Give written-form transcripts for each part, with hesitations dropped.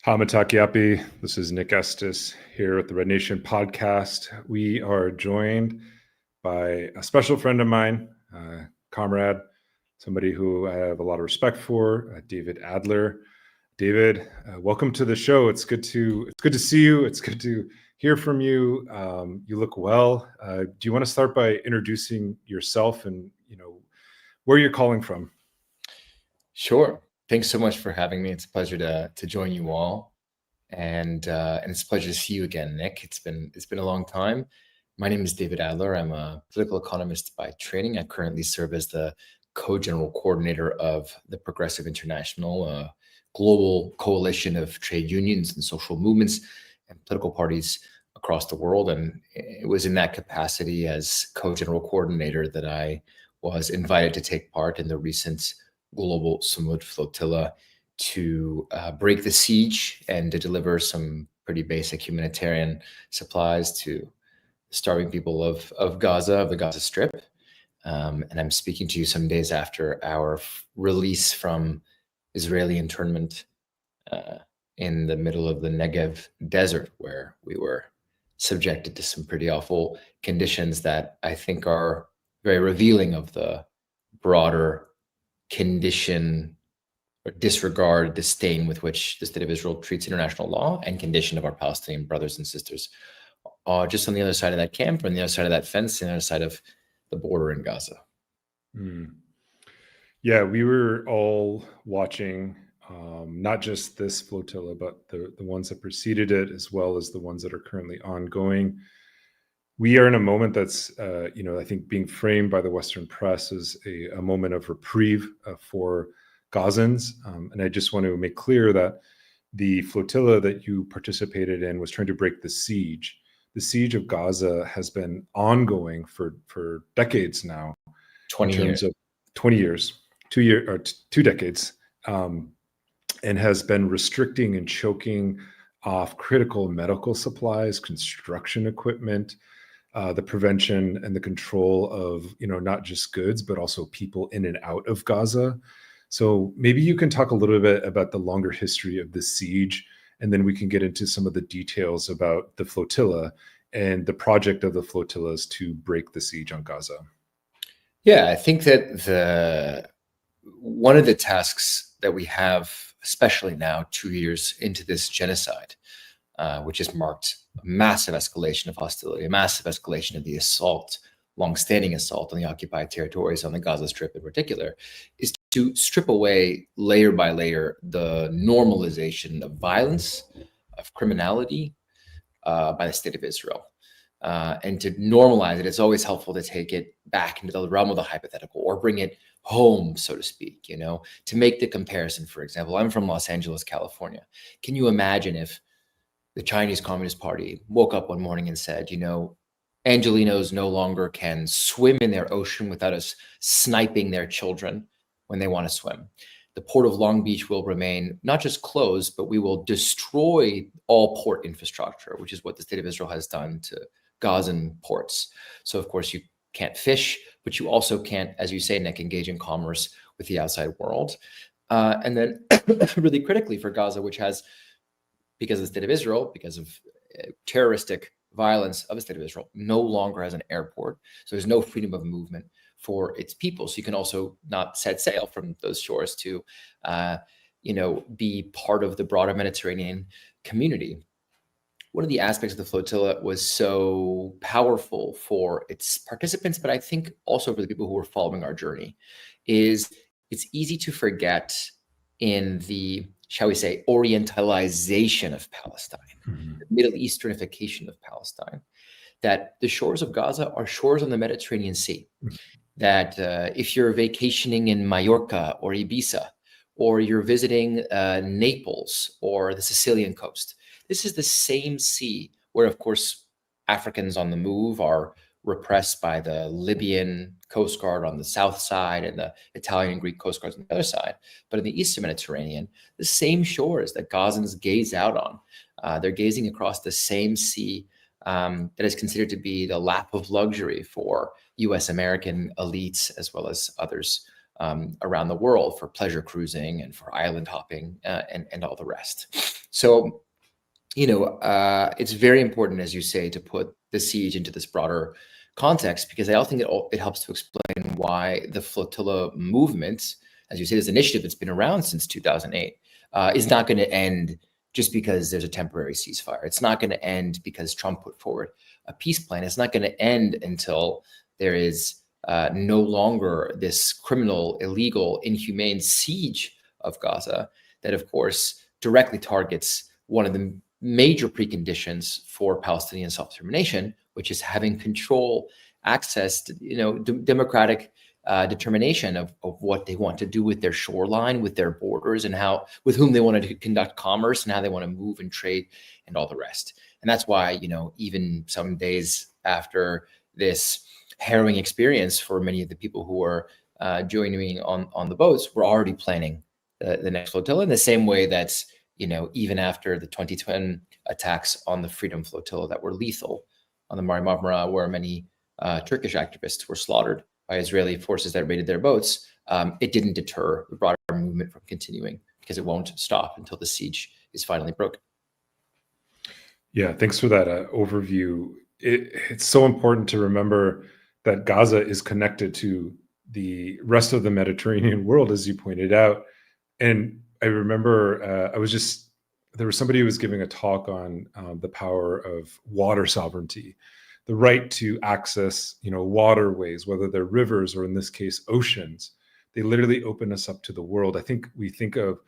Hamatakiapi. This is Nick Estes here at the Red Nation podcast. We are joined by a special friend of mine, comrade, somebody who I have a lot of respect for, David Adler. David, welcome to the show. It's good to see you. It's good to hear from you. You look well. Do you want to start by introducing yourself and where you're calling from? Sure. Thanks so much for having me. It's a pleasure to join you all, and it's a pleasure to see you again, Nick. It's been a long time. My name is David Adler. I'm a political economist by training. I currently serve as the co-general coordinator of the Progressive International, a global coalition of trade unions and social movements and political parties across the world. And it was in that capacity as co-general coordinator that I was invited to take part in the recent Global Sumud Flotilla to break the siege and to deliver some pretty basic humanitarian supplies to the starving people of Gaza, of the Gaza Strip. And I'm speaking to you some days after our release from Israeli internment in the middle of the Negev desert, where we were subjected to some pretty awful conditions that I think are very revealing of the broader condition or disregard, disdain with which the state of Israel treats international law and condition of our Palestinian brothers and sisters, just on the other side of that camp, on the other side of that fence, on the other side of the border in Gaza. Yeah, we were all watching not just this flotilla, but the ones that preceded it, as well as the ones that are currently ongoing. We are in a moment that's, I think being framed by the Western press as a moment of reprieve for Gazans. And I just want to make clear that the flotilla that you participated in was trying to break the siege. The siege of Gaza has been ongoing for decades now. 20 years. 20 years, 2 decades, and has been restricting and choking off critical medical supplies, construction equipment, the prevention and the control of, not just goods, but also people in and out of Gaza. So maybe you can talk a little bit about the longer history of the siege, and then we can get into some of the details about the flotilla and the project of the flotillas to break the siege on Gaza. Yeah, I think that one of the tasks that we have, especially now, 2 years into this genocide, which has marked a massive escalation of hostility, a massive escalation of the assault, longstanding assault on the occupied territories, on the Gaza Strip in particular, is to strip away layer by layer the normalization of violence, of criminality by the state of Israel. And to normalize it, it's always helpful to take it back into the realm of the hypothetical or bring it home, so to speak, to make the comparison. For example, I'm from Los Angeles, California. Can you imagine if the Chinese Communist Party woke up one morning and said, Angelinos no longer can swim in their ocean without us sniping their children when they want to swim. The port of Long Beach will remain not just closed, but we will destroy all port infrastructure, which is what the state of Israel has done to Gazan ports. So, of course, you can't fish, but you also can't, as you say, Nick, engage in commerce with the outside world. And then really critically for Gaza, which has, because of the state of Israel, because of terroristic violence of the state of Israel, no longer has an airport. So there's no freedom of movement for its people. So you can also not set sail from those shores to, be part of the broader Mediterranean community. One of the aspects of the flotilla was so powerful for its participants, but I think also for the people who were following our journey, is it's easy to forget in the, shall we say, orientalization of Palestine, the Middle Easternification of Palestine, that the shores of Gaza are shores on the Mediterranean Sea. That if you're vacationing in Mallorca or Ibiza, or you're visiting Naples or the Sicilian coast, this is the same sea where, of course, Africans on the move are repressed by the Libyan Coast Guard on the south side and the Italian and Greek Coast Guards on the other side. But in the Eastern Mediterranean, the same shores that Gazans gaze out on, they're gazing across the same sea that is considered to be the lap of luxury for U.S. American elites, as well as others around the world, for pleasure cruising and for island hopping and all the rest. So, it's very important, as you say, to put the siege into this broader context, because I also think it helps to explain why the flotilla movement, as you say, this initiative that's been around since 2008, is not going to end just because there's a temporary ceasefire. It's not going to end because Trump put forward a peace plan. It's not going to end until there is no longer this criminal, illegal, inhumane siege of Gaza that, of course, directly targets one of the major preconditions for Palestinian self-determination, which is having control, access to, democratic determination of what they want to do with their shoreline, with their borders, and with whom they want to conduct commerce, and how they want to move and trade, and all the rest. And that's why, even some days after this harrowing experience for many of the people who are joining on the boats, we're already planning the next flotilla, in the same way that, even after the 2010 attacks on the Freedom Flotilla that were lethal on the Mare Marmara, where many Turkish activists were slaughtered by Israeli forces that raided their boats, it didn't deter the broader movement from continuing, because it won't stop until the siege is finally broken. Yeah, thanks for that overview. It's so important to remember that Gaza is connected to the rest of the Mediterranean world, as you pointed out. And I remember there was somebody who was giving a talk on the power of water sovereignty, the right to access, waterways, whether they're rivers or in this case, oceans. They literally open us up to the world. I think we think of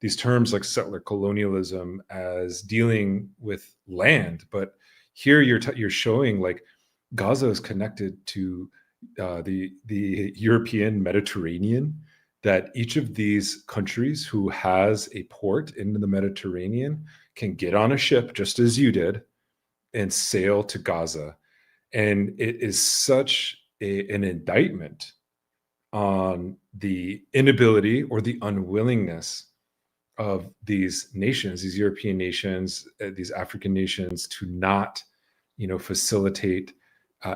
these terms like settler colonialism as dealing with land, but here you're showing like Gaza is connected to the European Mediterranean, that each of these countries who has a port in the Mediterranean can get on a ship, just as you did, and sail to Gaza. And it is such an indictment on the inability or the unwillingness of these nations, these European nations, these African nations, to not, facilitate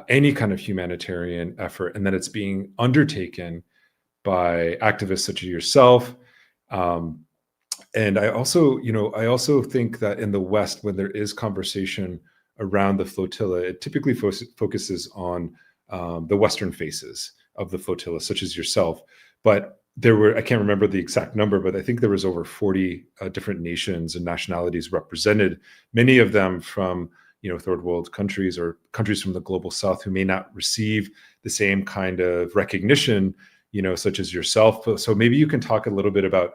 any kind of humanitarian effort, and that it's being undertaken by activists such as yourself. And I also think that in the West, when there is conversation around the flotilla, it typically focuses on the Western faces of the flotilla, such as yourself. But I can't remember the exact number, but I think there was over 40 different nations and nationalities represented, many of them from, third world countries or countries from the global South, who may not receive the same kind of recognition, such as yourself. So maybe you can talk a little bit about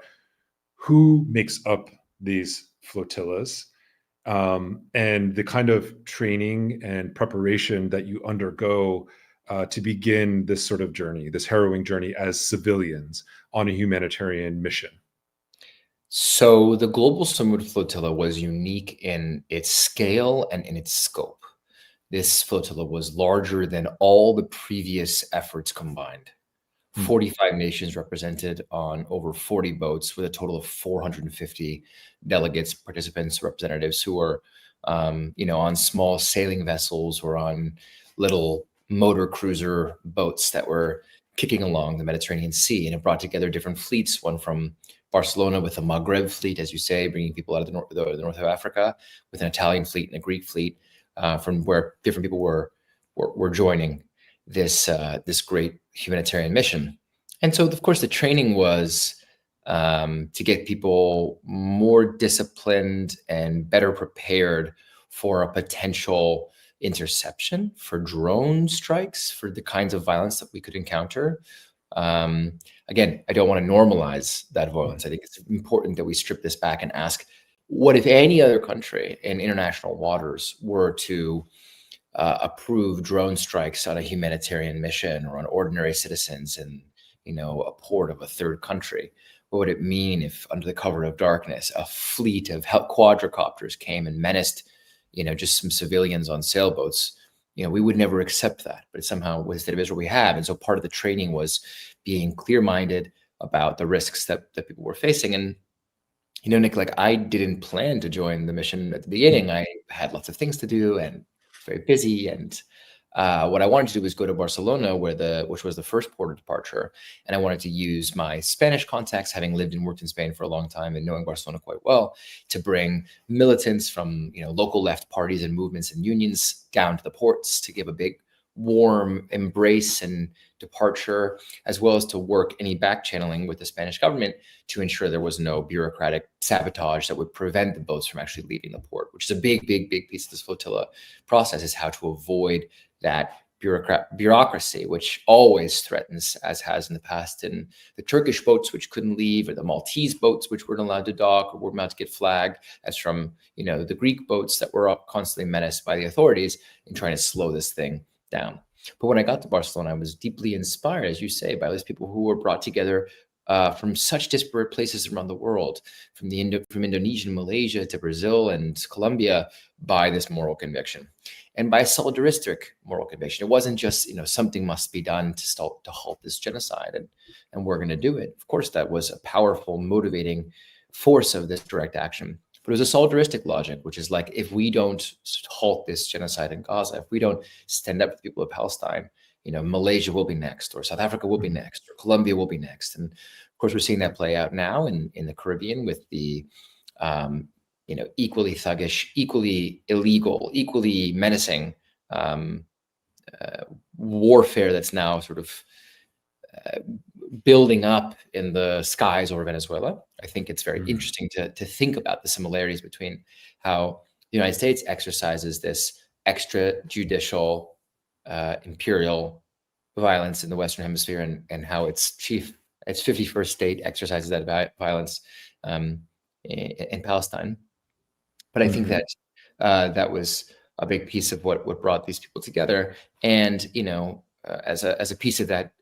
who makes up these flotillas, and the kind of training and preparation that you undergo to begin this sort of journey, this harrowing journey as civilians on a humanitarian mission. So the Global Sumud Flotilla was unique in its scale and in its scope. This flotilla was larger than all the previous efforts combined. 45 nations represented on over 40 boats, with a total of 450 delegates, participants, representatives who were, on small sailing vessels or on little motor cruiser boats that were kicking along the Mediterranean Sea. And it brought together different fleets, one from Barcelona with a Maghreb fleet, as you say, bringing people out of the north of Africa, with an Italian fleet and a Greek fleet, from where different people were joining this great humanitarian mission. And so, of course, the training was to get people more disciplined and better prepared for a potential interception, for drone strikes, for the kinds of violence that we could encounter. Again, I don't want to normalize that violence. I think it's important that we strip this back and ask, what if any other country in international waters were to approve drone strikes on a humanitarian mission or on ordinary citizens in, a port of a third country? What would it mean if, under the cover of darkness, a fleet of quadricopters came and menaced, just some civilians on sailboats? We would never accept that, but somehow with the state of Israel we have. And so part of the training was being clear-minded about the risks that people were facing. And, Nick, I didn't plan to join the mission at the beginning. I had lots of things to do and very busy. And What I wanted to do was go to Barcelona, which was the first port of departure, and I wanted to use my Spanish contacts, having lived and worked in Spain for a long time and knowing Barcelona quite well, to bring militants from local left parties and movements and unions down to the ports to give a big warm embrace and departure, as well as to work any back channeling with the Spanish government to ensure there was no bureaucratic sabotage that would prevent the boats from actually leaving the port, which is a big piece of this flotilla process, is how to avoid that bureaucracy, which always threatens, as has in the past, in the Turkish boats, which couldn't leave, or the Maltese boats, which weren't allowed to dock or were about to get flagged, as from the Greek boats that were constantly menaced by the authorities in trying to slow this thing down. But when I got to Barcelona, I was deeply inspired, as you say, by those people who were brought together from such disparate places around the world, from Indonesia and Malaysia to Brazil and Colombia, by this moral conviction and by solidaristic moral conviction. It wasn't just something must be done to halt this genocide, and we're going to do it. Of course, that was a powerful motivating force of this direct action. But it was a solidaristic logic, which is like, if we don't halt this genocide in Gaza, if we don't stand up for the people of Palestine, Malaysia will be next, or South Africa will be next, or Colombia will be next. And of course, we're seeing that play out now in the Caribbean with the, equally thuggish, equally illegal, equally menacing warfare that's now sort of building up in the skies over Venezuela. I think it's very interesting to think about the similarities between how the United States exercises this extrajudicial imperial violence in the Western Hemisphere, and how its 51st state exercises that violence in Palestine. But I think that that was a big piece of what brought these people together. And as a piece of that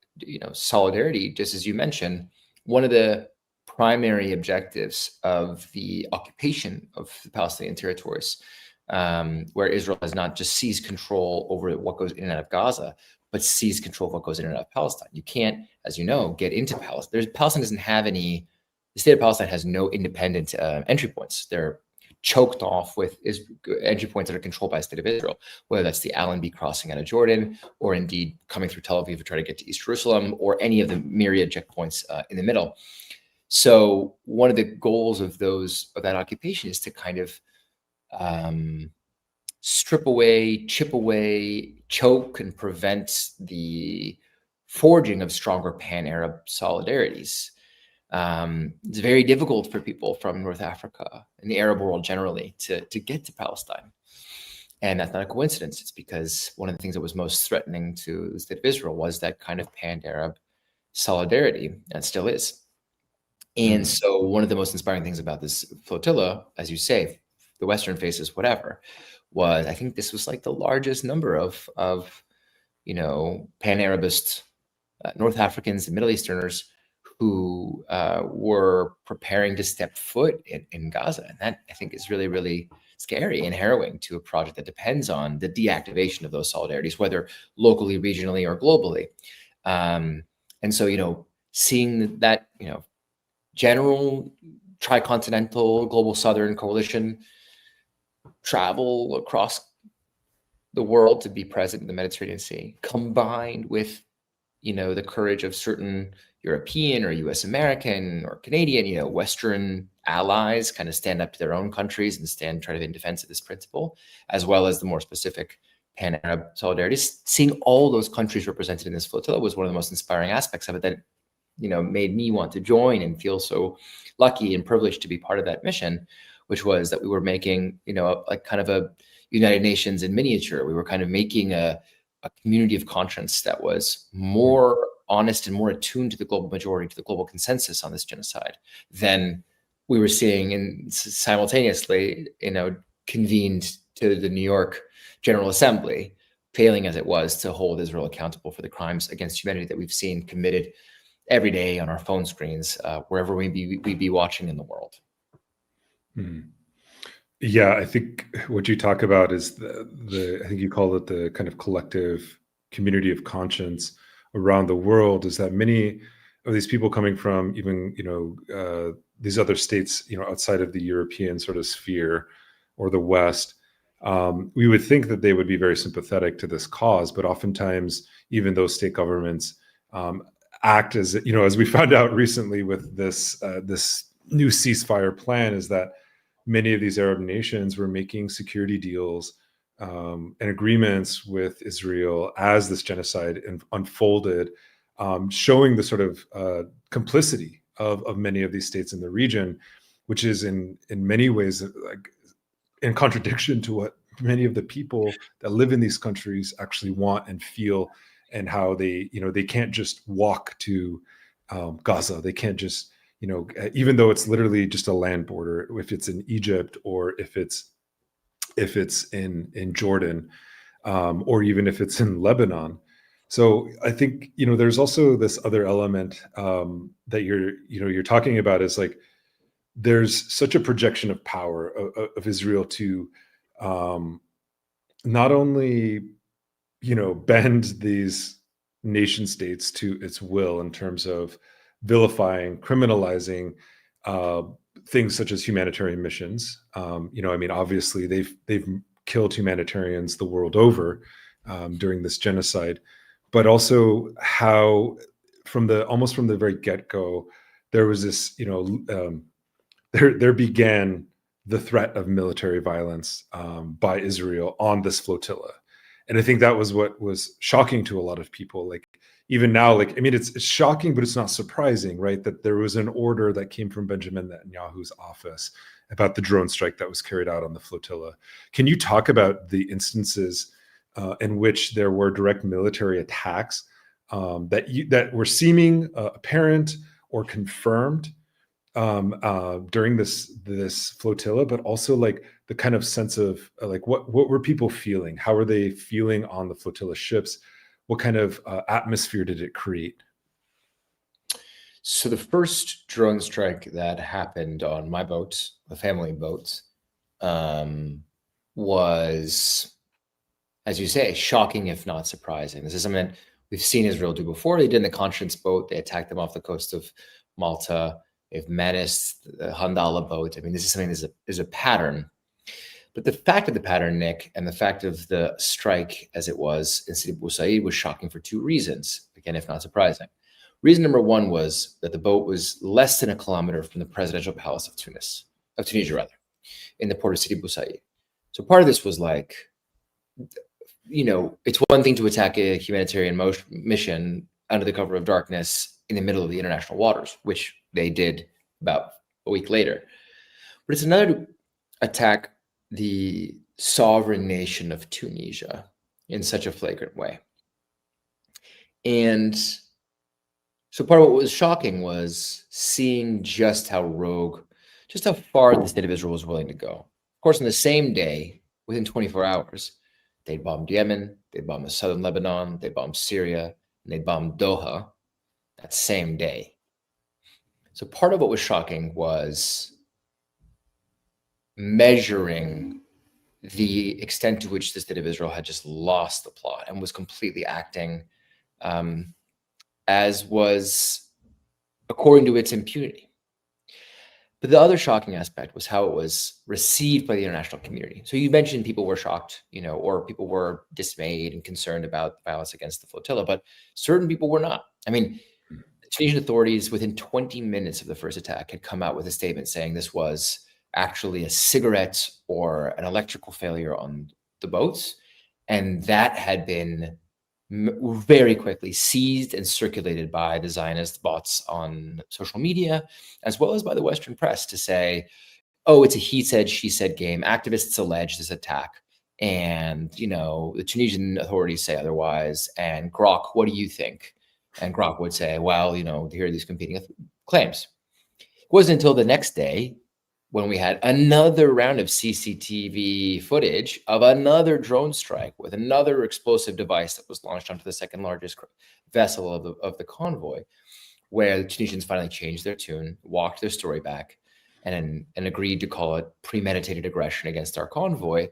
solidarity, just as you mentioned, one of the primary objectives of the occupation of the Palestinian territories, where Israel has not just seized control over what goes in and out of Gaza, but seized control of what goes in and out of Palestine. You can't, as you know, get into Palestine. Palestine doesn't have any, the state of Palestine has no independent entry points. They're choked off with entry points that are controlled by the state of Israel, whether that's the Allenby crossing out of Jordan, or indeed coming through Tel Aviv to try to get to East Jerusalem, or any of the myriad checkpoints in the middle. So one of the goals of that occupation is to kind of strip away, chip away, choke, and prevent the forging of stronger pan-Arab solidarities. It's very difficult for people from North Africa and the Arab world generally to get to Palestine. And that's not a coincidence. It's because one of the things that was most threatening to the state of Israel was that kind of pan-Arab solidarity, and still is. And so one of the most inspiring things about this flotilla, as you say, the Western faces, whatever, was I think this was like the largest number of pan-Arabist North Africans and Middle Easterners who were preparing to step foot in Gaza. And that, I think, is really, really scary and harrowing to a project that depends on the deactivation of those solidarities, whether locally, regionally, or globally. And so, seeing that, general tricontinental global Southern coalition travel across the world to be present in the Mediterranean Sea, combined with, the courage of certain European or US American or Canadian, Western allies kind of stand up to their own countries and try to in defense of this principle, as well as the more specific pan-Arab solidarities. Seeing all those countries represented in this flotilla was one of the most inspiring aspects of it that, made me want to join and feel so lucky and privileged to be part of that mission, which was that we were making, like kind of a United Nations in miniature. We were kind of making a community of conscience that was more honest and more attuned to the global majority, to the global consensus on this genocide than we were seeing, and simultaneously, convened to the New York General Assembly, failing as it was to hold Israel accountable for the crimes against humanity that we've seen committed every day on our phone screens, wherever we be watching in the world. Yeah, I think what you talk about is I think you call it the kind of collective community of conscience around the world, is that many of these people coming from even, these other states, outside of the European sort of sphere or the West, we would think that they would be very sympathetic to this cause, but oftentimes even those state governments act as, as we found out recently with this new ceasefire plan, is that many of these Arab nations were making security deals and agreements with Israel as this genocide unfolded, showing the sort of complicity of many of these states in the region, which is in many ways like in contradiction to what many of the people that live in these countries actually want and feel, and how they can't just walk to Gaza. They can't just, even though it's literally just a land border, if it's in Egypt or if it's in Jordan, or even if it's in Lebanon. So I think, there's also this other element that you're talking about, is like, there's such a projection of power of Israel to not only, bend these nation states to its will in terms of vilifying, criminalizing things such as humanitarian missions. Obviously they've killed humanitarians the world over during this genocide, but also how almost from the very get-go, there was this, there began the threat of military violence by Israel on this flotilla. And I think that was what was shocking to a lot of people. Like, even now, it's shocking, but it's not surprising, right? That there was an order that came from Benjamin Netanyahu's office about the drone strike that was carried out on the flotilla. Can you talk about the instances in which there were direct military attacks that were seeming apparent or confirmed during this flotilla, but also like the kind of sense of like what were people feeling? How were they feeling on the flotilla ships? What kind of atmosphere did it create? So the first drone strike that happened on my boat, the family boat, was, as you say, shocking if not surprising. This is something that we've seen Israel do before. They did in the Conscience boat. They attacked them off the coast of Malta. They've menaced the Handala boat. I mean, this is something there's a pattern. But the fact of the pattern, Nick, and the fact of the strike as it was in Sidi Bou Said was shocking for two reasons, again, if not surprising. Reason number one was that the boat was less than a kilometer from the presidential palace of Tunisia, in the port of Sidi Bou Said. So part of this was like, it's one thing to attack a humanitarian mission under the cover of darkness in the middle of the international waters, which they did about a week later. But it's another to attack the sovereign nation of Tunisia in such a flagrant way. And so part of what was shocking was seeing just how far the state of Israel was willing to go. Of course, on the same day, within 24 hours, they bombed Yemen, they bombed the southern Lebanon, they bombed Syria, and they bombed Doha that same day. So part of what was shocking was measuring the extent to which the state of Israel had just lost the plot and was completely acting as was according to its impunity. But the other shocking aspect was how it was received by the international community. So you mentioned people were shocked, or people were dismayed and concerned about violence against the flotilla, but certain people were not. I mean, the Tunisian authorities within 20 minutes of the first attack had come out with a statement saying this was actually a cigarette or an electrical failure on the boats. And that had been very quickly seized and circulated by the Zionist bots on social media, as well as by the Western press, to say, oh, it's a he said, she said game. Activists allege this attack. And, the Tunisian authorities say otherwise. And Grok, what do you think? And Grok would say, well, here are these competing claims. It wasn't until the next day when we had another round of CCTV footage of another drone strike with another explosive device that was launched onto the second largest vessel of the convoy, where the Tunisians finally changed their tune, walked their story back, and agreed to call it premeditated aggression against our convoy,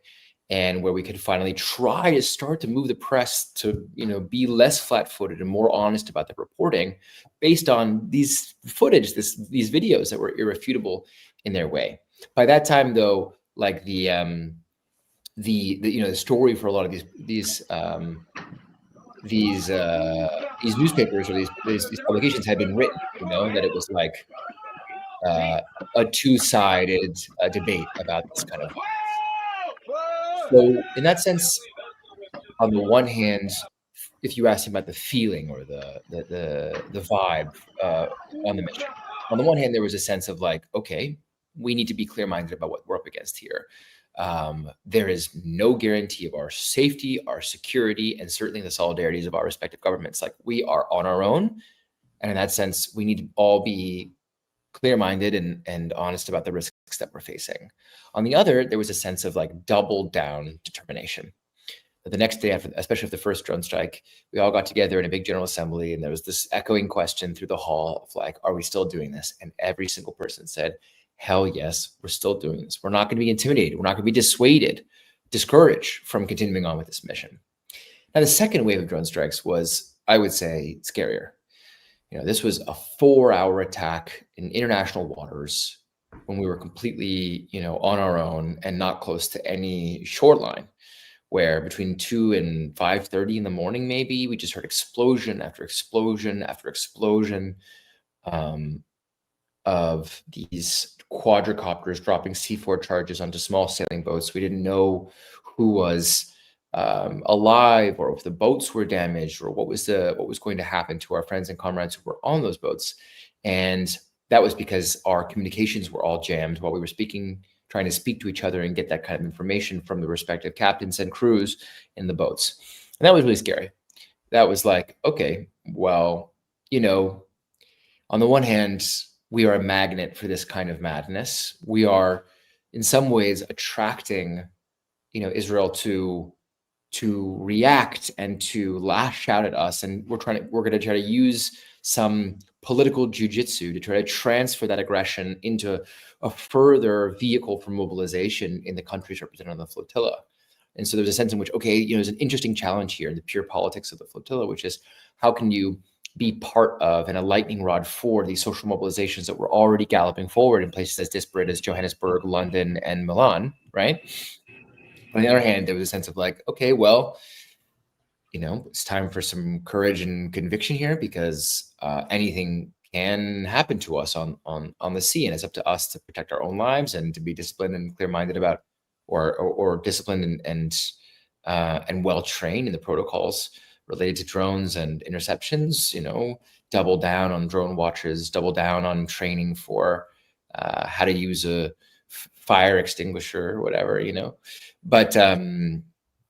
and where we could finally try to start to move the press to, be less flat-footed and more honest about the reporting based on these footage, these videos that were irrefutable in their way. By that time, though, like the the story for a lot of these newspapers or these publications had been written, that it was like a two-sided debate about this kind of violence. So in that sense, on the one hand, if you ask him about the feeling or the vibe on the mission, on the one hand, there was a sense of like, okay, we need to be clear-minded about what we're up against here. There is no guarantee of our safety, our security, and certainly the solidarities of our respective governments. Like, we are on our own, and in that sense, we need to all be clear-minded and honest about the risks that we're facing. On the other, there was a sense of like double down determination. The next day, after, especially after the first drone strike, we all got together in a big general assembly, and there was this echoing question through the hall of like, are we still doing this? And every single person said, hell yes, we're still doing this. We're not going to be intimidated. We're not going to be dissuaded, discouraged from continuing on with this mission. Now, the second wave of drone strikes was, I would say, scarier. This was a 4-hour attack in international waters when we were completely, on our own and not close to any shoreline, where between 2 and 5:30 in the morning, maybe, we just heard explosion after explosion after explosion of these quadricopters dropping C4 charges onto small sailing boats. We didn't know who was alive, or if the boats were damaged, or what was going to happen to our friends and comrades who were on those boats. And that was because our communications were all jammed while we were trying to speak to each other and get that kind of information from the respective captains and crews in the boats. And that was really scary. That was like, okay, well, on the one hand, we are a magnet for this kind of madness. We are in some ways attracting, Israel to react and to lash out at us. And we're going to try to use some political jujitsu to try to transfer that aggression into a further vehicle for mobilization in the countries represented on the flotilla. And so there's a sense in which, okay, there's an interesting challenge here in the pure politics of the flotilla, which is how can you be part of and a lightning rod for these social mobilizations that were already galloping forward in places as disparate as Johannesburg, London, and Milan, right? On the other hand, there was a sense of like, okay, well, it's time for some courage and conviction here, because anything can happen to us on the sea, and it's up to us to protect our own lives and to be disciplined and clear-minded about, or disciplined and well-trained in the protocols related to drones and interceptions. Double down on drone watches, double down on training for how to use a fire extinguisher or whatever,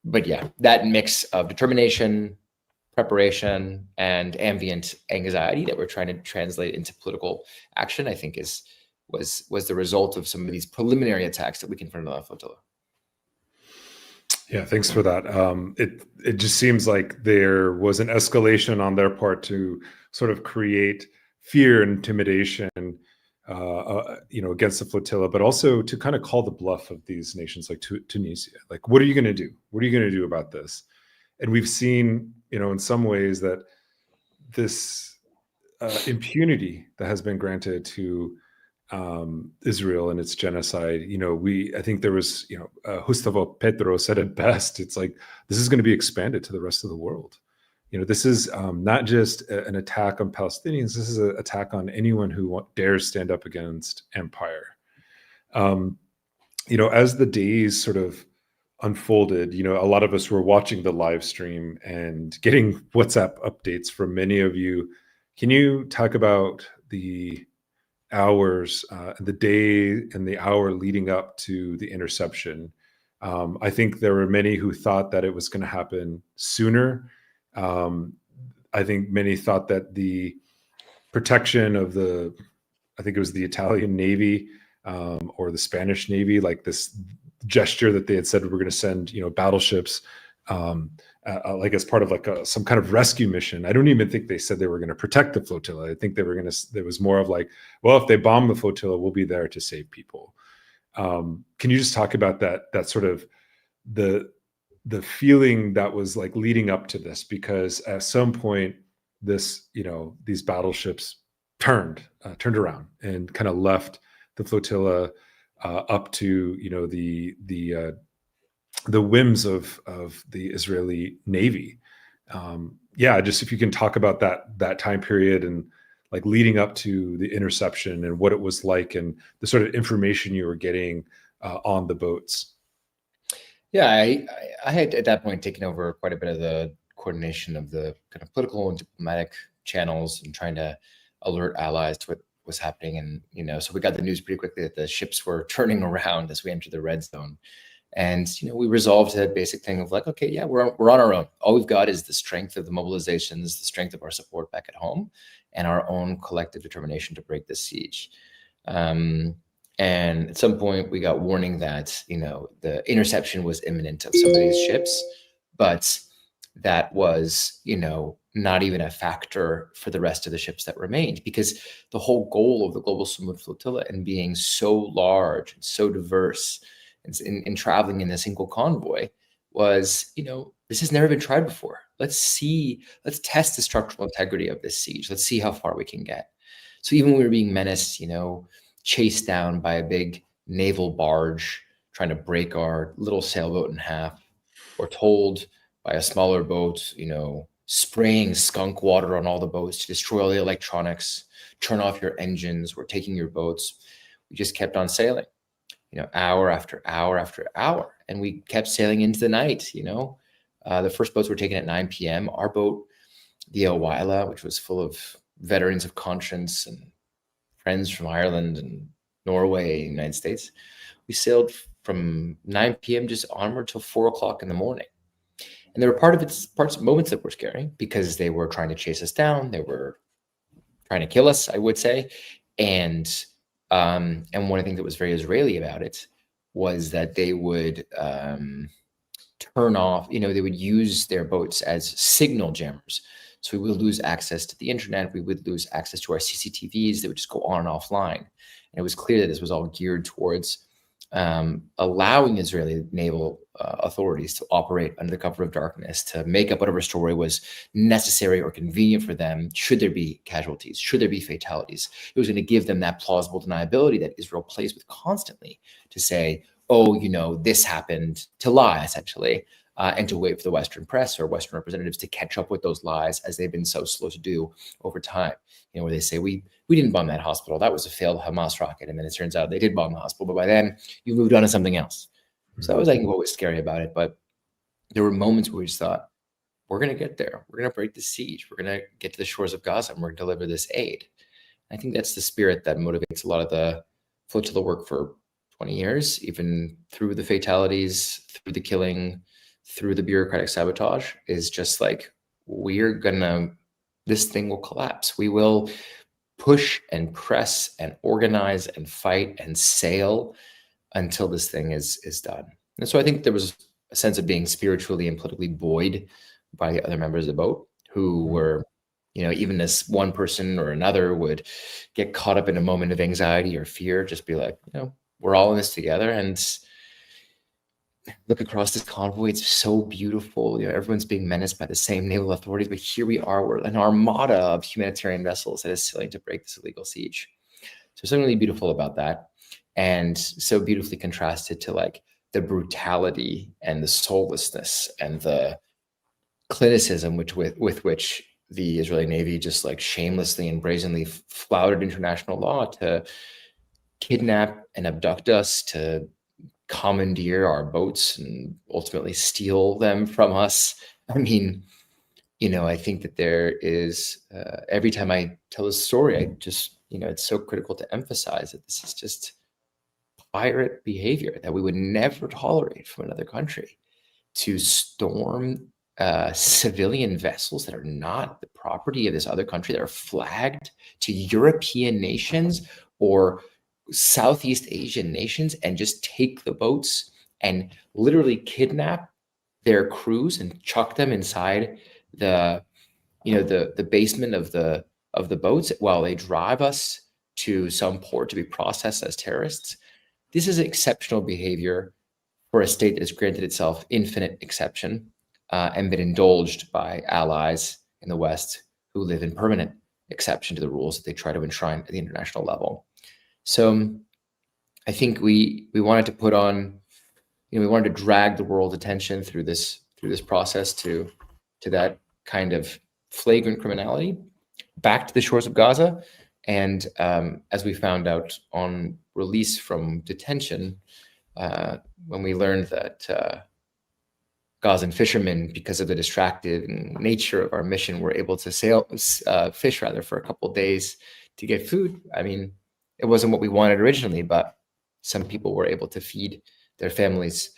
but yeah, that mix of determination, preparation, and ambient anxiety that we're trying to translate into political action, I think was the result of some of these preliminary attacks that we confronted on the flotilla. Yeah, thanks for that. It just seems like there was an escalation on their part to sort of create fear and intimidation, against the flotilla, but also to kind of call the bluff of these nations like Tunisia. Like, what are you going to do? What are you going to do about this? And we've seen, in some ways that this impunity that has been granted to Israel and its genocide, I think there was, Gustavo Petro said it best. It's like, this is going to be expanded to the rest of the world. This is not just an attack on Palestinians. This is an attack on anyone who dares stand up against empire. As the days sort of unfolded, a lot of us were watching the live stream and getting WhatsApp updates from many of you. Can you talk about the hours, the day and the hour leading up to the interception? I think there were many who thought that it was going to happen sooner. I think many thought that the protection of I think it was the Italian Navy or the Spanish Navy, like this gesture that they had said we're going to send, battleships, like as part of like some kind of rescue mission. I don't even think they said they were going to protect the flotilla. I think there was more of like, well, if they bomb the flotilla, we'll be there to save people. Can you just talk about that sort of the feeling that was like leading up to this? Because at some point these battleships turned around and kind of left the flotilla up to, the whims of the Israeli Navy. Yeah, just if you can talk about that time period and like leading up to the interception and what it was like and the sort of information you were getting on the boats. Yeah, I had at that point taken over quite a bit of the coordination of the kind of political and diplomatic channels and trying to alert allies to what was happening. And, so we got the news pretty quickly that the ships were turning around as we entered the red zone. And, we resolved that basic thing of like, okay, yeah, we're on our own. All we've got is the strength of the mobilizations, the strength of our support back at home, and our own collective determination to break this siege. And at some point we got warning that, the interception was imminent of some of these ships, but that was, not even a factor for the rest of the ships that remained, because the whole goal of the Global Sumud Flotilla and being so large and so diverse in traveling in a single convoy was, this has never been tried before. Let's test the structural integrity of this siege. Let's see how far we can get. So even when we were being menaced, chased down by a big naval barge trying to break our little sailboat in half, or told by a smaller boat, spraying skunk water on all the boats to destroy all the electronics, turn off your engines, we're taking your boats. We just kept on sailing, hour after hour after hour. And we kept sailing into the night, the first boats were taken at 9 p.m. Our boat, the Owaila, which was full of veterans of conscience and friends from Ireland and Norway, United States, we sailed from 9 p.m. just onward till 4 o'clock in the morning. And there were moments that were scary because they were trying to chase us down. They were trying to kill us, I would say. And one of the things that was very Israeli about it was that they would turn off, they would use their boats as signal jammers. So we would lose access to the internet. We would lose access to our CCTVs. They would just go on and offline. And it was clear that this was all geared towards allowing Israeli naval authorities to operate under the cover of darkness, to make up whatever story was necessary or convenient for them, should there be casualties, should there be fatalities. It was going to give them that plausible deniability that Israel plays with constantly, to say, oh, this happened, to lie, essentially, and to wait for the Western press or Western representatives to catch up with those lies, as they've been so slow to do over time. Where they say, we didn't bomb that hospital, that was a failed Hamas rocket. And then it turns out they did bomb the hospital, but by then you moved on to something else. So that was, I think, what was scary about it. But there were moments where we just thought, we're going to get there. We're going to break the siege. We're going to get to the shores of Gaza, and we're going to deliver this aid. I think that's the spirit that motivates a lot of the flotilla work for 20 years, even through the fatalities, through the killing, through the bureaucratic sabotage, is just like, this thing will collapse. We will push and press and organize and fight and sail until this thing is done. And so I think there was a sense of being spiritually and politically buoyed by the other members of the boat, who were, even this one person or another would get caught up in a moment of anxiety or fear, just be like, we're all in this together, and look across this convoy. It's so beautiful. Everyone's being menaced by the same naval authorities, but here we are. We're an armada of humanitarian vessels that is sailing to break this illegal siege. So something really beautiful about that, and so beautifully contrasted to like the brutality and the soullessness and the clinicism with which the Israeli Navy just like shamelessly and brazenly flouted international law to kidnap and abduct us, to commandeer our boats and ultimately steal them from us. I mean, I think that there is, every time I tell this story, I just, it's so critical to emphasize that this is just pirate behavior that we would never tolerate from another country, to storm civilian vessels that are not the property of this other country, that are flagged to European nations or Southeast Asian nations, and just take the boats and literally kidnap their crews and chuck them inside the basement of the boats while they drive us to some port to be processed as terrorists. This is exceptional behavior for a state that has granted itself infinite exception and been indulged by allies in the West who live in permanent exception to the rules that they try to enshrine at the international level. So I think we wanted to put on, we wanted to drag the world attention through this process to that kind of flagrant criminality back to the shores of Gaza. And as we found out on release from detention, when we learned that Gazan fishermen, because of the distracting nature of our mission, were able to fish for a couple of days to get food. I mean, it wasn't what we wanted originally, but some people were able to feed their families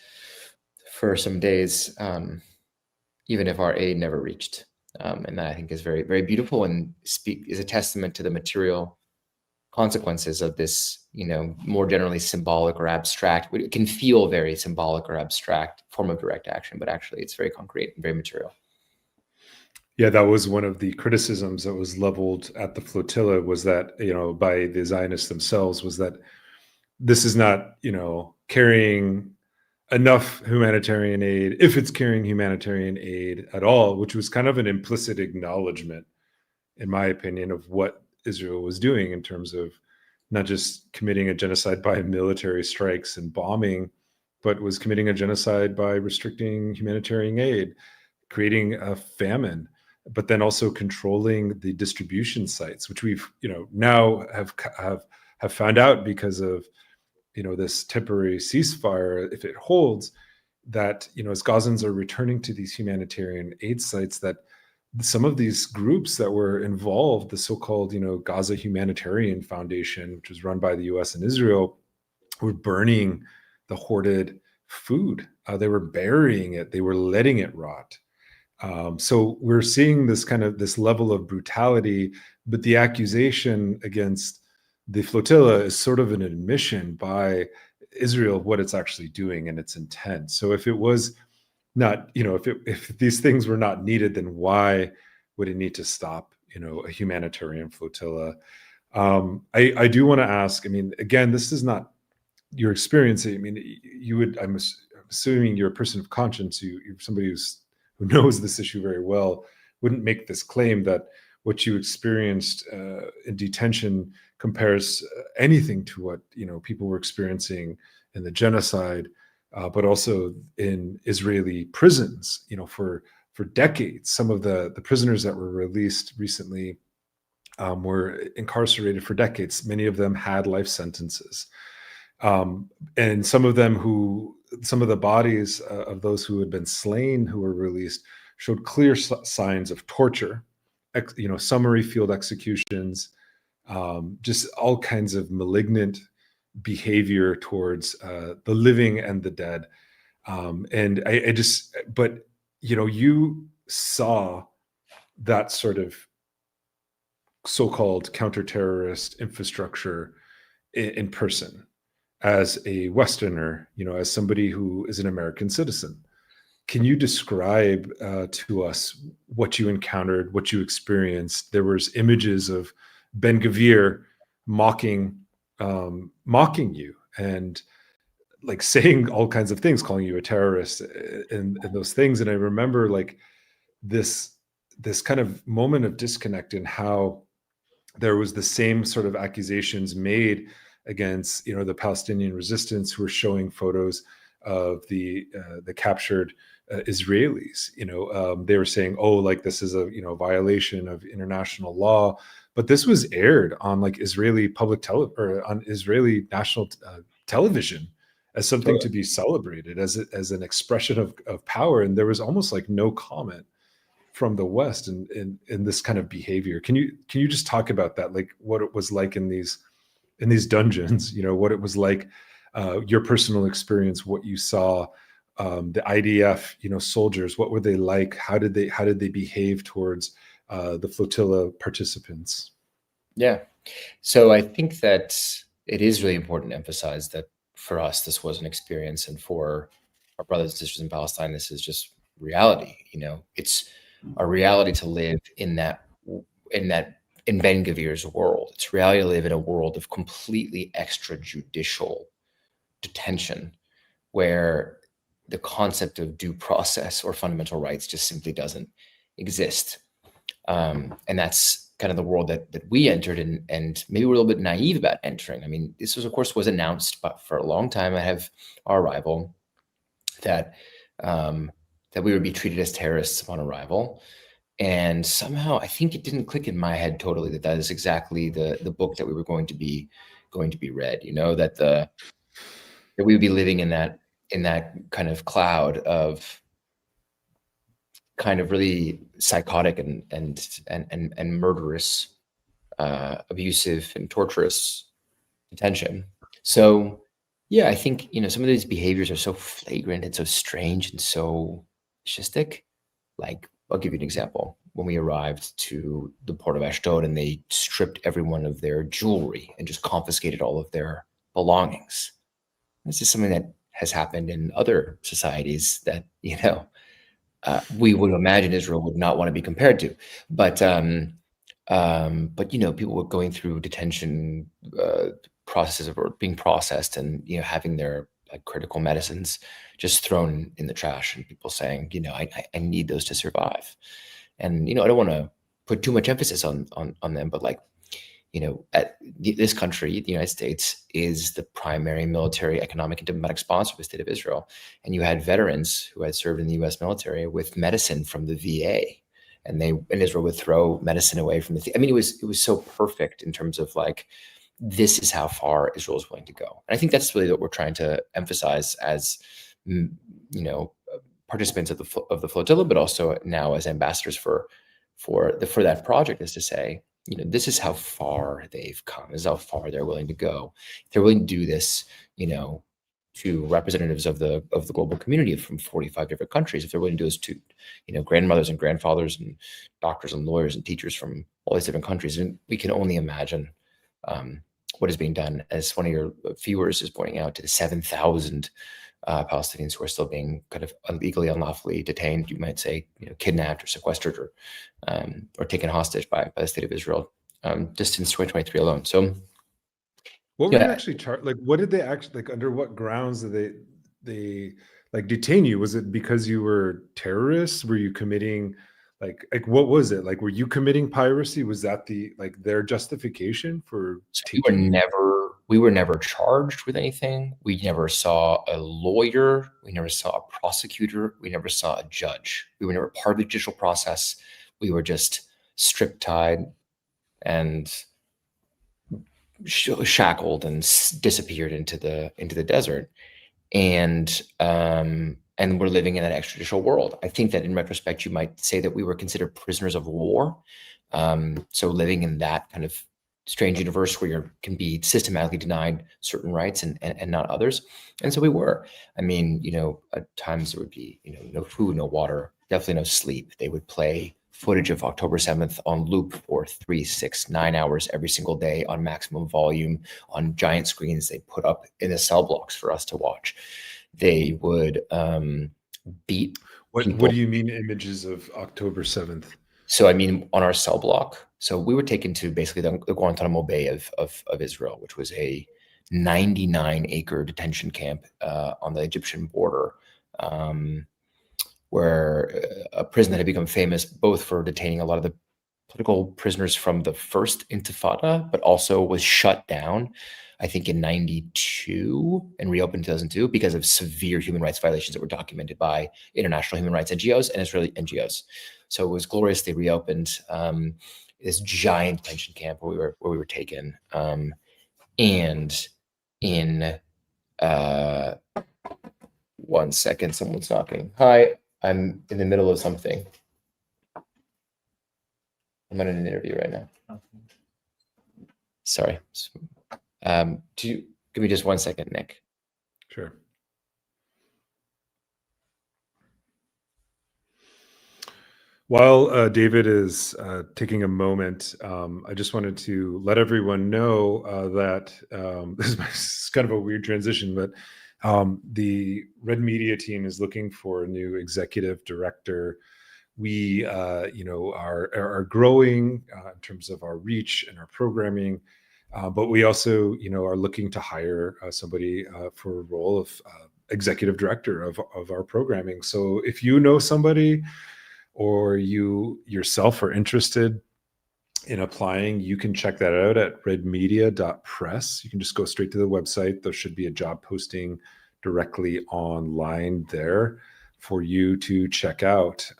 for some days, even if our aid never reached. And that, I think, is very, very beautiful and is a testament to the material consequences of this, more generally symbolic or abstract. It can feel very symbolic or abstract form of direct action, but actually it's very concrete and very material. Yeah, that was one of the criticisms that was leveled at the flotilla, was that, by the Zionists themselves, was that this is not, carrying enough humanitarian aid, if it's carrying humanitarian aid at all, which was kind of an implicit acknowledgement, in my opinion, of what Israel was doing in terms of not just committing a genocide by military strikes and bombing, but was committing a genocide by restricting humanitarian aid, creating a famine, but then also controlling the distribution sites, which we've now have found out because of this temporary ceasefire, if it holds, that as Gazans are returning to these humanitarian aid sites, that some of these groups that were involved, the so-called Gaza Humanitarian Foundation, which was run by the US and Israel, were burning the hoarded food. They were burying it. They were letting it rot. So we're seeing this level of brutality, but the accusation against the flotilla is sort of an admission by Israel of what it's actually doing and its intent. So if it was not, if these things were not needed, then why would it need to stop, a humanitarian flotilla? I do want to ask, again, this is not your experience. I'm assuming you're a person of conscience. You're somebody who knows this issue very well, wouldn't make this claim that what you experienced in detention compares anything to what people were experiencing in the genocide, but also in Israeli prisons. For decades, some of the prisoners that were released recently were incarcerated for decades. Many of them had life sentences, and some of the bodies of those who had been slain who were released showed clear signs of torture. Summary field executions, just all kinds of malignant behavior towards the living and the dead. And you saw that sort of so-called counter-terrorist infrastructure in person as a Westerner, as somebody who is an American citizen. Can you describe to us what you encountered, what you experienced? There was images of Ben Gvir mocking you and like saying all kinds of things, calling you a terrorist and those things. And I remember like this kind of moment of disconnect in how there was the same sort of accusations made against, the Palestinian resistance, who were showing photos of the captured Israelis. They were saying, oh, like this is a violation of international law, but this was aired on like Israeli on Israeli national television as something to be celebrated, as an expression of power, and there was almost like no comment from the West in this kind of behavior. Can you just talk about that, like what it was like in these dungeons? What it was like, your personal experience, what you saw. The IDF, soldiers, what were they like? How did they behave towards the flotilla participants? Yeah. So I think that it is really important to emphasize that for us, this was an experience, and for our brothers and sisters in Palestine, this is just reality. It's a reality to live in Ben Gvir's world. It's reality to live in a world of completely extrajudicial detention, where the concept of due process or fundamental rights just simply doesn't exist. And that's kind of the world that we entered in, and maybe we're a little bit naive about entering. This was, of course, was announced, but for a long time ahead of our arrival. that that we would be treated as terrorists upon arrival. And somehow I think it didn't click in my head totally that that is exactly the book that we were going to be read, you know, that we would be living in that kind of cloud of kind of really psychotic and murderous, abusive and torturous detention. So yeah, I think, you know, some of these behaviors are so flagrant and so strange and so fascistic. Like, I'll give you an example. When we arrived to the port of Ashdod and they stripped everyone of their jewelry and just confiscated all of their belongings. This is something that has happened in other societies that, you know, we would imagine Israel would not want to be compared to. But you know, people were going through detention processes or being processed, and you know, having their like critical medicines just thrown in the trash, and people saying, you know, I need those to survive. And you know, I don't want to put too much emphasis on them, but like, you know, this country, the United States, is the primary military, economic, and diplomatic sponsor of the state of Israel. And you had veterans who had served in the U.S. military with medicine from the VA, and Israel would throw medicine away from the. I mean, it was so perfect in terms of like, this is how far Israel is willing to go. And I think that's really what we're trying to emphasize as, you know, participants of the flotilla, but also now as ambassadors for that project, is to say, you know, this is how far they've come. This is how far they're willing to go. They're willing to do this, you know, to representatives of the global community from 45 different countries. If they're willing to do this to, you know, grandmothers and grandfathers and doctors and lawyers and teachers from all these different countries, and we can only imagine what is being done, as one of your viewers is pointing out, to the 7,000 Palestinians who are still being kind of illegally, unlawfully detained, you might say, you know, kidnapped or sequestered or taken hostage by the state of Israel, just since 2023 alone. So, what were you actually charged? Like, what did they actually, like, under what grounds did they like detain you? Was it because you were terrorists? Were you committing, like what was it? Like, were you committing piracy? Was that their justification for taking you? We were never charged with anything. We never saw a lawyer. We never saw a prosecutor. We never saw a judge. We were never part of the judicial process. We were just strip tied and shackled and disappeared into the desert. And we're living in an extrajudicial world. I think that in retrospect, you might say that we were considered prisoners of war. So living in that kind of strange universe where you can be systematically denied certain rights and not others. And so we were. I mean, you know, at times there would be, you know, no food, no water, definitely no sleep. They would play footage of October 7th on loop for 3, 6, 9 hours every single day on maximum volume on giant screens they put up in the cell blocks for us to watch. They would beat people. What do you mean images of October 7th? So I mean, on our cell block. So we were taken to basically the Guantanamo Bay of Israel, which was a 99-acre detention camp on the Egyptian border, where a prison that had become famous both for detaining a lot of the political prisoners from the first Intifada, but also was shut down, I think, in 92 and reopened in 2002 because of severe human rights violations that were documented by international human rights NGOs and Israeli NGOs. So it was gloriously reopened, this giant detention camp where we were taken. And in 1 second, someone's knocking. Hi, I'm in the middle of something. I'm on an interview right now. Sorry. Do you give me just 1 second, Nick? Sure. While David is taking a moment, I just wanted to let everyone know that this is kind of a weird transition, but the Red Media team is looking for a new executive director. We, you know, are growing in terms of our reach and our programming, but we also, you know, are looking to hire somebody for a role of executive director of our programming. So if you know somebody, or you yourself are interested in applying, you can check that out at redmedia.press. You can just go straight to the website. There should be a job posting directly online there for you to check out.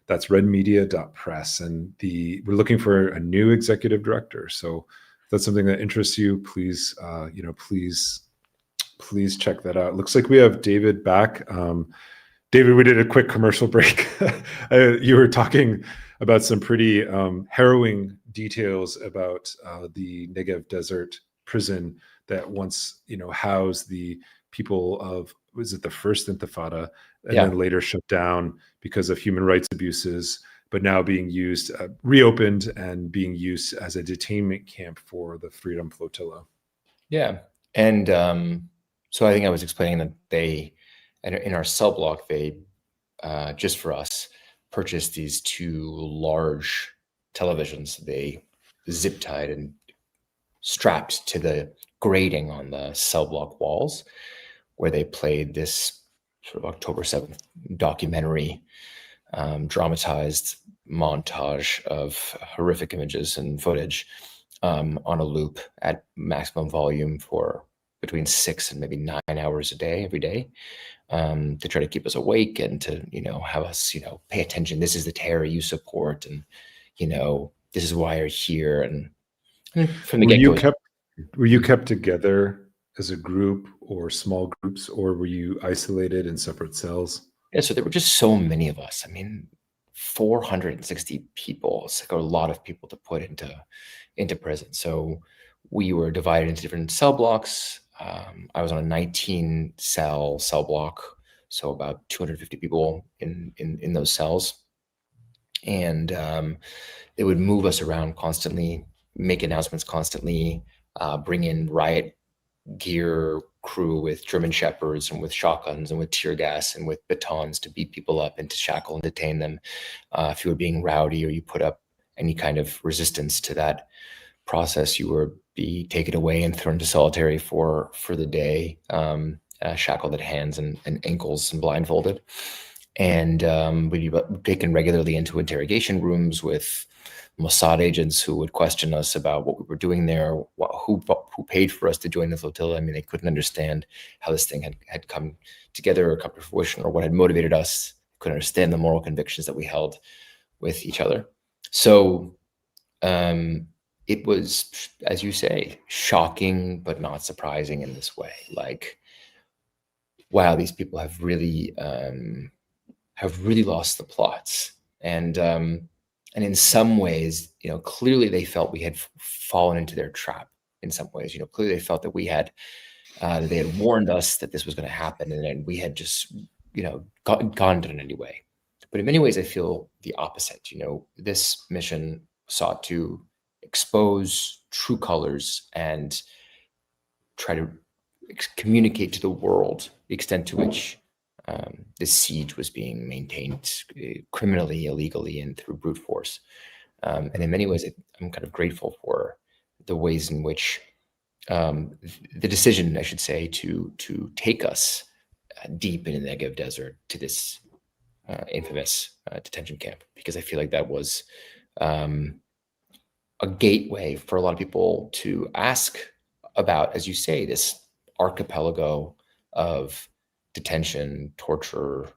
That's redmedia.press, and we're looking for a new executive director. So if that's something that interests you, please, please check that out. Looks like we have David back. David, we did a quick commercial break. You were talking about some pretty harrowing details about the Negev desert prison that once, housed the people of, was it the first Intifada, and then later shut down because of human rights abuses, but now being used, reopened and being used as a detainment camp for the Freedom Flotilla. Yeah. And so I think I was explaining that they, in our cell block, they, just for us, purchased these 2 large televisions. They zip tied and strapped to the grating on the cell block walls, where they played this sort of October 7th documentary, dramatized montage of horrific images and footage on a loop at maximum volume for between 6 and maybe 9 hours a day, every day, to try to keep us awake and to, have us, pay attention. This is the terror you support, and, this is why you're here. And from the get-go, were you kept together as a group or small groups, or were you isolated in separate cells? Yeah, so there were just so many of us. I mean, 460 people. It's like a lot of people to put into prison. So we were divided into different cell blocks. I was on a 19 cell block, so about 250 people in those cells. And they would move us around constantly, make announcements constantly, bring in riot gear crew with German shepherds and with shotguns and with tear gas and with batons to beat people up and to shackle and detain them. If you were being rowdy or you put up any kind of resistance to that process, you were be taken away and thrown to solitary for the day, shackled at hands and ankles and blindfolded. And we'd be taken regularly into interrogation rooms with Mossad agents who would question us about what we were doing there, who paid for us to join the flotilla. I mean, they couldn't understand how this thing had come together or come to fruition, or what had motivated us. Couldn't understand the moral convictions that we held with each other. So it was, as you say, shocking but not surprising in this way. Like, wow, these people have really lost the plots. And in some ways, clearly they felt we had fallen into their trap. In some ways, clearly they felt that they had warned us that this was going to happen, and then we had just, gone done it anyway. But in many ways, I feel the opposite. This mission sought to expose true colors and try to communicate to the world the extent to which this siege was being maintained criminally, illegally, and through brute force. And in many ways, I'm kind of grateful for the ways in which the decision, I should say, to take us deep in the Negev desert to this infamous detention camp, because I feel like that was a gateway for a lot of people to ask about, as you say, this archipelago of detention, torture,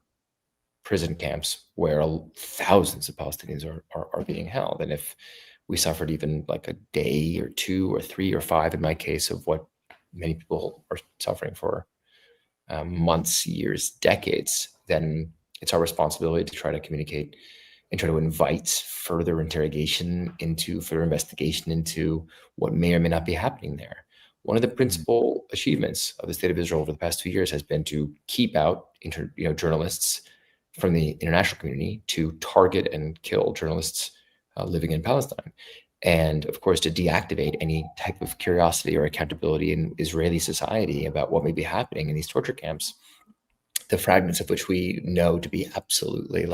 prison camps where thousands of Palestinians are being held. And if we suffered even like a day or 2 or 3 or 5, in my case, of what many people are suffering for months, years, decades, then it's our responsibility to try to communicate and try to invite further interrogation into, further investigation into what may or may not be happening there. One of the principal achievements of the state of Israel over the past 2 years has been to keep out journalists from the international community, to target and kill journalists living in Palestine, and of course to deactivate any type of curiosity or accountability in Israeli society about what may be happening in these torture camps, the fragments of which we know to be absolutely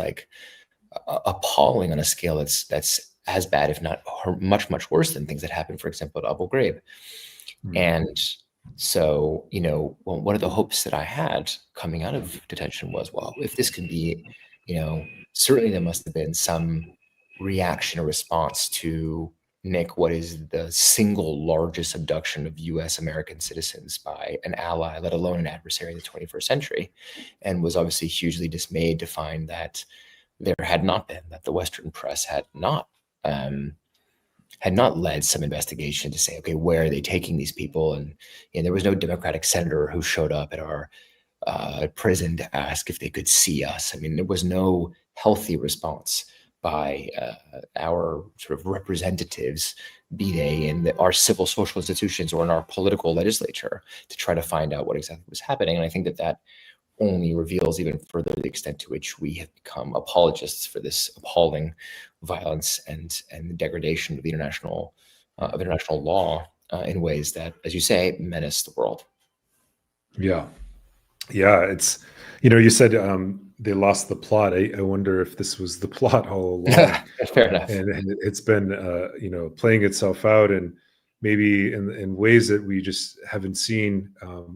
appalling on a scale that's as bad, if not much, much worse than things that happened, for example, at Abu Ghraib. And so, one of the hopes that I had coming out of detention was, well, if this can be, certainly there must have been some reaction or response to Nick, what is the single largest abduction of US American citizens by an ally, let alone an adversary in the 21st century, and was obviously hugely dismayed to find that there had not been, that the Western press had not led some investigation to say, okay, where are they taking these people? And there was no Democratic senator who showed up at our prison to ask if they could see us. I mean, there was no healthy response by our sort of representatives, be they in our civil social institutions or in our political legislature, to try to find out what exactly was happening. And I think that that only reveals even further the extent to which we have become apologists for this appalling violence and the degradation of the international law in ways that, as you say, menace the world. Yeah. It's, you said they lost the plot. I wonder if this was the plot all along. Fair enough. And it's been, playing itself out, and maybe in ways that we just haven't seen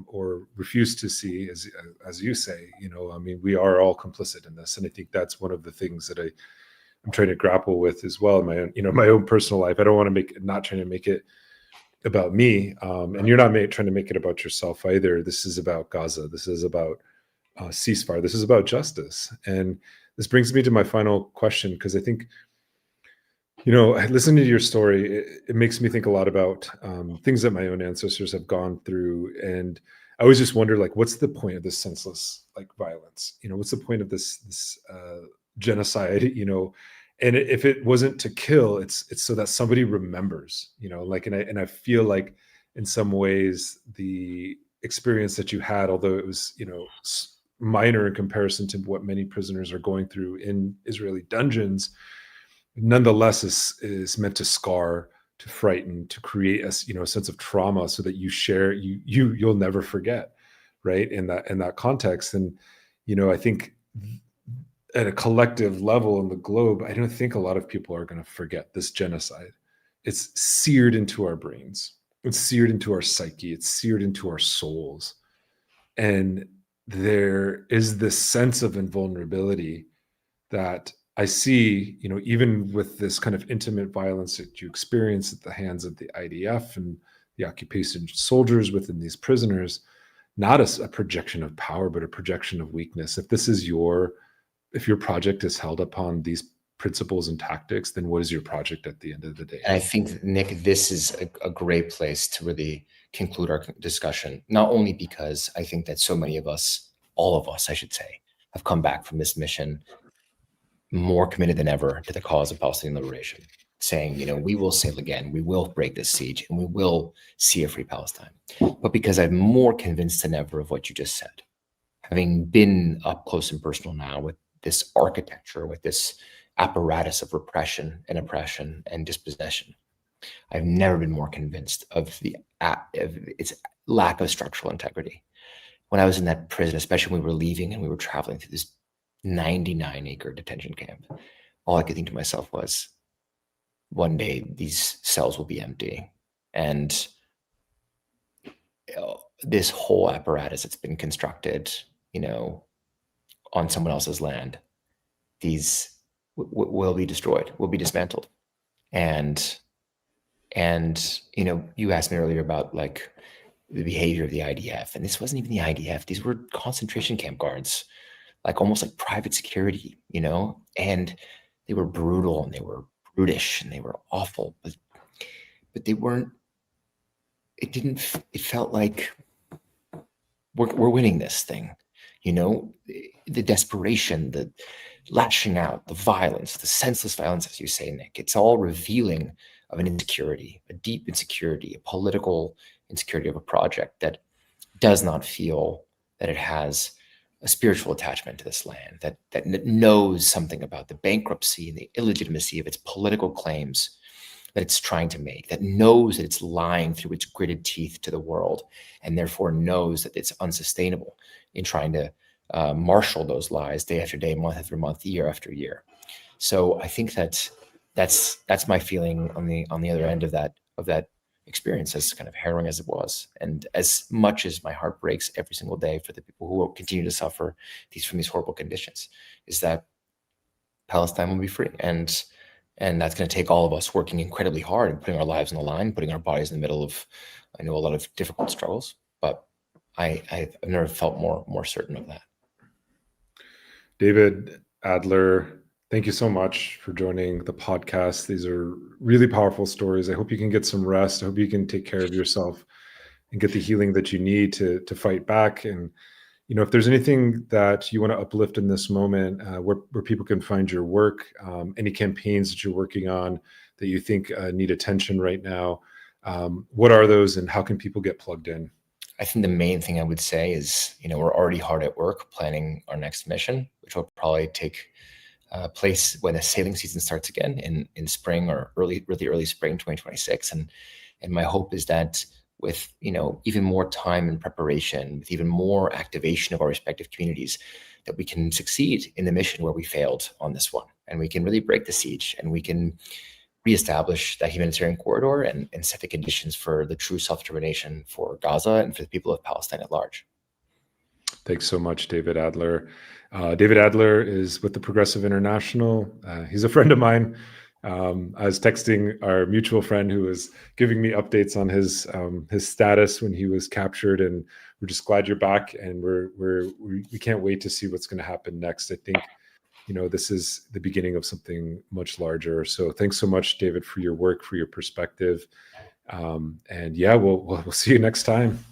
or refuse to see, as you say. We are all complicit in this, and I think that's one of the things that I'm trying to grapple with as well in my own, my own personal life. I don't want to not trying to make it about me, and you're not trying to make it about yourself either. This is about Gaza. This is about ceasefire. This is about justice. And this brings me to my final question, because I think, listening to your story, it makes me think a lot about things that my own ancestors have gone through. And I always just wonder, what's the point of this senseless, violence? What's the point of this genocide? And if it wasn't to kill, it's so that somebody remembers, and I feel like in some ways the experience that you had, although it was, minor in comparison to what many prisoners are going through in Israeli dungeons, nonetheless is meant to scar, to frighten, to create a sense of trauma, so that you'll never forget, right? In that context. And, I think at a collective level in the globe, I don't think a lot of people are going to forget this genocide. It's seared into our brains. It's seared into our psyche. It's seared into our souls. And there is this sense of invulnerability that I see, even with this kind of intimate violence that you experience at the hands of the IDF and the occupation soldiers within these prisoners, not as a projection of power, but a projection of weakness. If your project is held upon these principles and tactics, then what is your project at the end of the day? And I think, Nick, this is a great place to really conclude our discussion, not only because I think that so many of us, all of us, I should say, have come back from this mission more committed than ever to the cause of Palestinian liberation, saying, we will sail again, we will break this siege, and we will see a free Palestine. But because I'm more convinced than ever of what you just said, having been up close and personal now with this architecture, with this apparatus of repression and oppression and dispossession, I've never been more convinced of its lack of structural integrity. When I was in that prison, especially when we were leaving and we were traveling through this 99-acre detention camp, all I could think to myself was, one day these cells will be empty, and this whole apparatus that's been constructed, on someone else's land, these will be destroyed, will be dismantled. And you asked me earlier about the behavior of the IDF, and this wasn't even the IDF. These were concentration camp guards, almost like private security, and they were brutal and they were brutish and they were awful, but they weren't. It felt like we're winning this thing. The desperation, the lashing out, the violence, the senseless violence, as you say, Nick, it's all revealing of an insecurity, a deep insecurity, a political insecurity of a project that does not feel that it has a spiritual attachment to this land, that knows something about the bankruptcy and the illegitimacy of its political claims that it's trying to make, that knows that it's lying through its gritted teeth to the world, and therefore knows that it's unsustainable in trying to marshal those lies day after day, month after month, year after year. So I think that's my feeling on the other end of that experience, as kind of harrowing as it was, and as much as my heart breaks every single day for the people who will continue to suffer from these horrible conditions, is that Palestine will be free. And And that's going to take all of us working incredibly hard and putting our lives on the line, putting our bodies in the middle of, I know, a lot of difficult struggles, but I've never felt more certain of that. David Adler, thank you so much for joining the podcast. These are really powerful stories. I hope you can get some rest. I hope you can take care of yourself and get the healing that you need to fight back. And if there's anything that you want to uplift in this moment, where people can find your work, any campaigns that you're working on that you think need attention right now, what are those, and how can people get plugged in? I think the main thing I would say is, we're already hard at work planning our next mission, which will probably take place when the sailing season starts again in spring or really early spring 2026. And my hope is that with even more time and preparation, with even more activation of our respective communities, that we can succeed in the mission where we failed on this one, and we can really break the siege, and we can reestablish that humanitarian corridor and set the conditions for the true self-determination for Gaza and for the people of Palestine at large. Thanks so much, David Adler. David Adler is with the Progressive International. He's a friend of mine. I was texting our mutual friend who was giving me updates on his status when he was captured, and we're just glad you're back, and we can't wait to see what's going to happen next. I think this is the beginning of something much larger. So thanks so much, David, for your work, for your perspective, and yeah, we'll see you next time.